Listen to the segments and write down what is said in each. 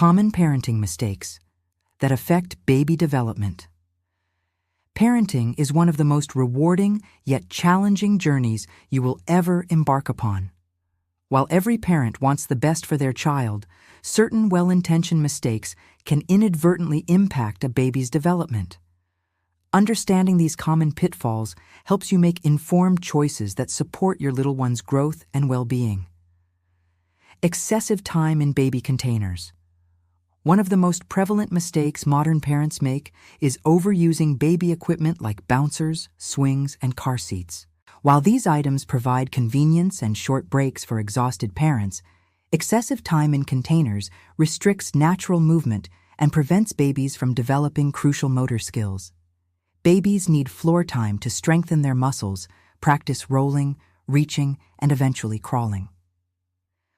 Common parenting mistakes that affect baby development. Parenting is one of the most rewarding yet challenging journeys you will ever embark upon. While every parent wants the best for their child, certain well-intentioned mistakes can inadvertently impact a baby's development. Understanding these common pitfalls helps you make informed choices that support your little one's growth and well-being. Excessive time in baby containers. One of the most prevalent mistakes modern parents make is overusing baby equipment like bouncers, swings, and car seats. While these items provide convenience and short breaks for exhausted parents, excessive time in containers restricts natural movement and prevents babies from developing crucial motor skills. Babies need floor time to strengthen their muscles, practice rolling, reaching, and eventually crawling.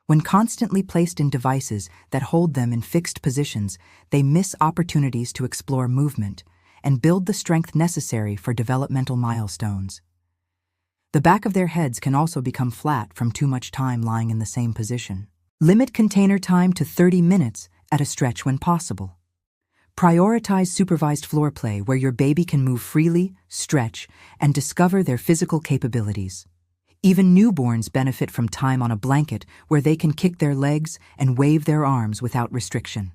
When constantly placed in devices that hold them in fixed positions, they miss opportunities to explore movement and build the strength necessary for developmental milestones. The back of their heads can also become flat from too much time lying in the same position. Limit container time to 30 minutes at a stretch when possible. Prioritize supervised floor play where your baby can move freely, stretch, and discover their physical capabilities. Even newborns benefit from time on a blanket where they can kick their legs and wave their arms without restriction.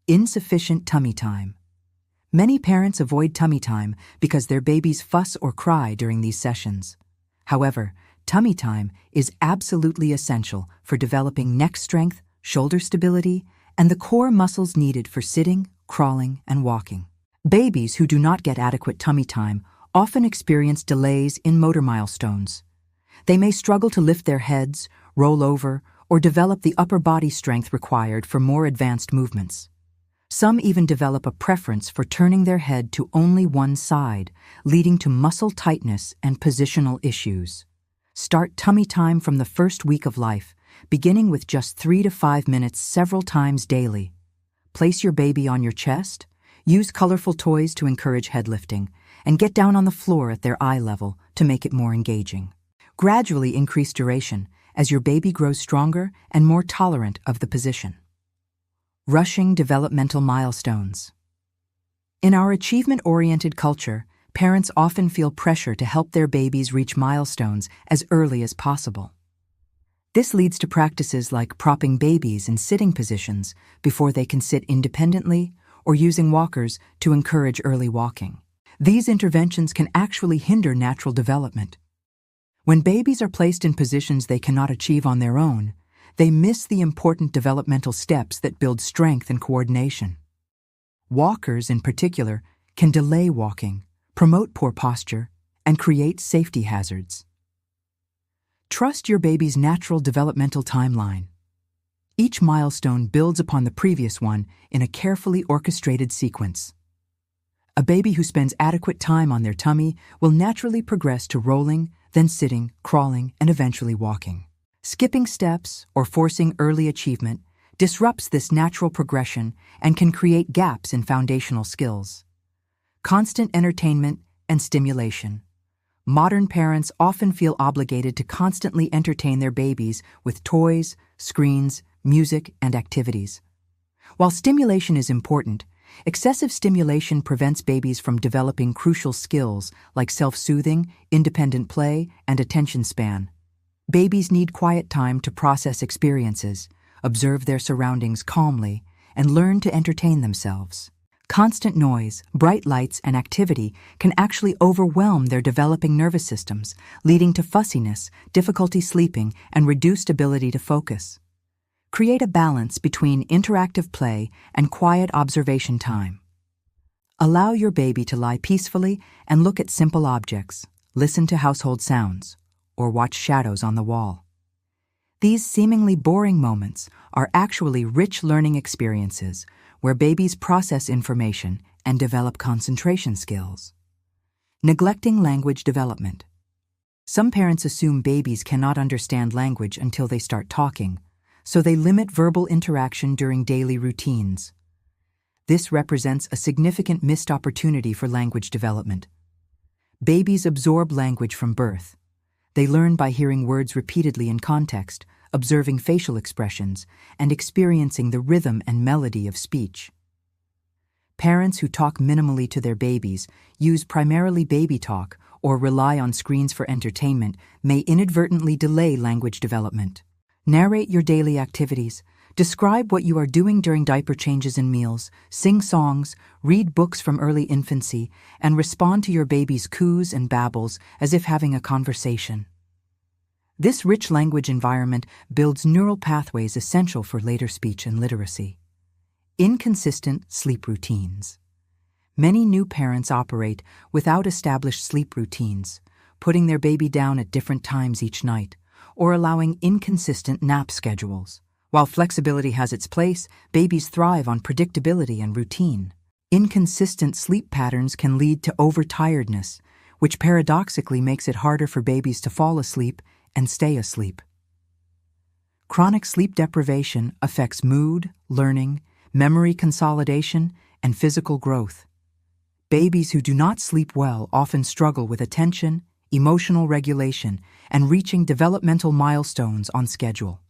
Insufficient tummy time. Many parents avoid tummy time because their babies fuss or cry during these sessions. However, tummy time is absolutely essential for developing neck strength, shoulder stability, and the core muscles needed for sitting, crawling, and walking. Babies who do not get adequate tummy time often experience delays in motor milestones. They may struggle to lift their heads, roll over, or develop the upper body strength required for more advanced movements. Some even develop a preference for turning their head to only one side, leading to muscle tightness and positional issues. Start tummy time from the first week of life, beginning with just 3 to 5 minutes several times daily. Place your baby on your chest, use colorful toys to encourage head lifting, and get down on the floor at their eye level to make it more engaging. Gradually increase duration as your baby grows stronger and more tolerant of the position. Rushing developmental milestones. In our achievement-oriented culture, parents often feel pressure to help their babies reach milestones as early as possible. This leads to practices like propping babies in sitting positions before they can sit independently or using walkers to encourage early walking. These interventions can actually hinder natural development. When babies are placed in positions they cannot achieve on their own, they miss the important developmental steps that build strength and coordination. Walkers, in particular, can delay walking, promote poor posture, and create safety hazards. Trust your baby's natural developmental timeline. Each milestone builds upon the previous one in a carefully orchestrated sequence. A baby who spends adequate time on their tummy will naturally progress to rolling, then sitting, crawling, and eventually walking. Skipping steps or forcing early achievement disrupts this natural progression and can create gaps in foundational skills. Constant entertainment and stimulation. Modern parents often feel obligated to constantly entertain their babies with toys, screens, music, and activities. While stimulation is important, excessive stimulation prevents babies from developing crucial skills like self-soothing, independent play, and attention span. Babies need quiet time to process experiences, observe their surroundings calmly, and learn to entertain themselves. Constant noise, bright lights, and activity can actually overwhelm their developing nervous systems, leading to fussiness, difficulty sleeping, and reduced ability to focus. Create a balance between interactive play and quiet observation time. Allow your baby to lie peacefully and look at simple objects, listen to household sounds, or watch shadows on the wall. These seemingly boring moments are actually rich learning experiences where babies process information and develop concentration skills. Neglecting language development. Some parents assume babies cannot understand language until they start talking, so they limit verbal interaction during daily routines. This represents a significant missed opportunity for language development. Babies absorb language from birth. They learn by hearing words repeatedly in context, observing facial expressions, and experiencing the rhythm and melody of speech. Parents who talk minimally to their babies, use primarily baby talk, or rely on screens for entertainment may inadvertently delay language development. Narrate your daily activities. Describe what you are doing during diaper changes and meals, sing songs, read books from early infancy, and respond to your baby's coos and babbles as if having a conversation. This rich language environment builds neural pathways essential for later speech and literacy. Inconsistent sleep routines. Many new parents operate without established sleep routines, putting their baby down at different times each night, or allowing inconsistent nap schedules. While flexibility has its place, babies thrive on predictability and routine. Inconsistent sleep patterns can lead to overtiredness, which paradoxically makes it harder for babies to fall asleep and stay asleep. Chronic sleep deprivation affects mood, learning, memory consolidation, and physical growth. Babies who do not sleep well often struggle with attention, emotional regulation, and reaching developmental milestones on schedule.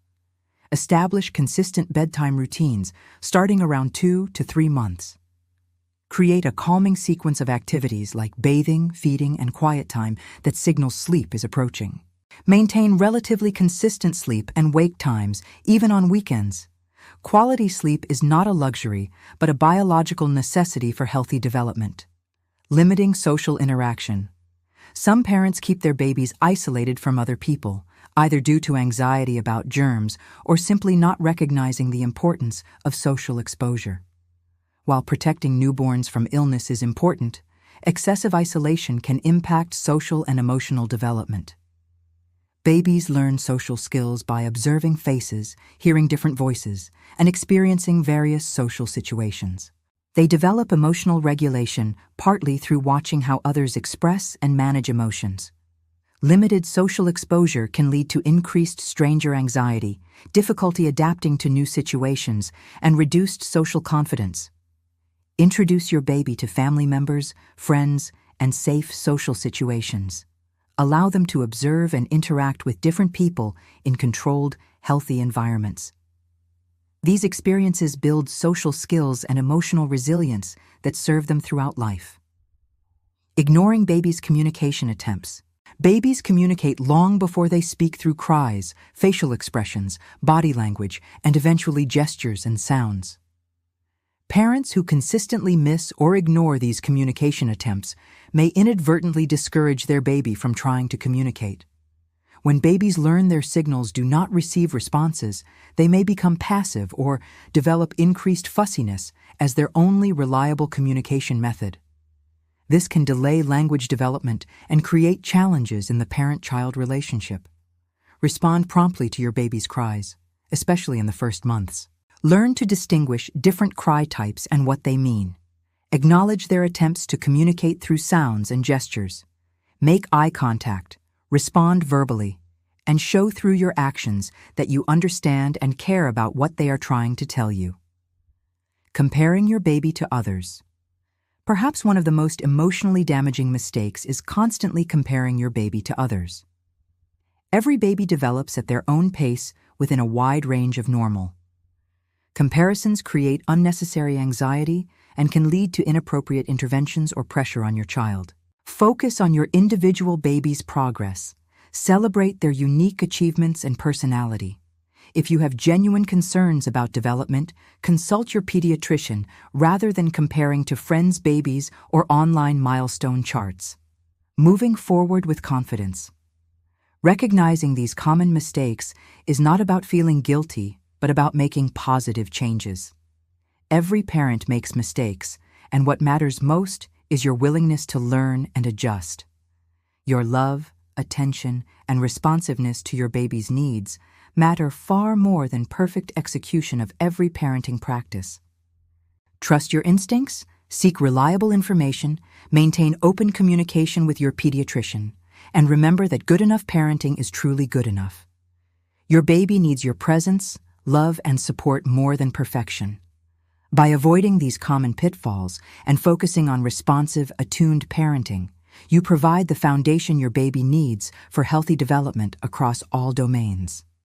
Establish consistent bedtime routines starting around 2 to 3 months. Create a calming sequence of activities like bathing, feeding, and quiet time that signals sleep is approaching. Maintain relatively consistent sleep and wake times, even on weekends. Quality sleep is not a luxury, but a biological necessity for healthy development. Limiting social interaction. Some parents keep their babies isolated from other people, either due to anxiety about germs or simply not recognizing the importance of social exposure. While protecting newborns from illness is important, excessive isolation can impact social and emotional development. Babies learn social skills by observing faces, hearing different voices, and experiencing various social situations. They develop emotional regulation partly through watching how others express and manage emotions. Limited social exposure can lead to increased stranger anxiety, difficulty adapting to new situations, and reduced social confidence. Introduce your baby to family members, friends, and safe social situations. Allow them to observe and interact with different people in controlled, healthy environments. These experiences build social skills and emotional resilience that serve them throughout life. Ignoring babies' communication attempts. Babies communicate long before they speak through cries, facial expressions, body language, and eventually gestures and sounds. Parents who consistently miss or ignore these communication attempts may inadvertently discourage their baby from trying to communicate. When babies learn their signals do not receive responses, they may become passive or develop increased fussiness as their only reliable communication method. This can delay language development and create challenges in the parent-child relationship. Respond promptly to your baby's cries, especially in the first months. Learn to distinguish different cry types and what they mean. Acknowledge their attempts to communicate through sounds and gestures. Make eye contact, respond verbally, and show through your actions that you understand and care about what they are trying to tell you. Comparing your baby to others. Perhaps one of the most emotionally damaging mistakes is constantly comparing your baby to others. Every baby develops at their own pace within a wide range of normal. Comparisons create unnecessary anxiety and can lead to inappropriate interventions or pressure on your child. Focus on your individual baby's progress. Celebrate their unique achievements and personality. If you have genuine concerns about development, consult your pediatrician rather than comparing to friends' babies or online milestone charts. Moving forward with confidence. Recognizing these common mistakes is not about feeling guilty, but about making positive changes. Every parent makes mistakes, and what matters most is your willingness to learn and adjust. Your love, attention, and responsiveness to your baby's needs matter far more than perfect execution of every parenting practice. Trust your instincts, seek reliable information, maintain open communication with your pediatrician, and remember that good enough parenting is truly good enough. Your baby needs your presence, love, and support more than perfection. By avoiding these common pitfalls and focusing on responsive, attuned parenting, you provide the foundation your baby needs for healthy development across all domains.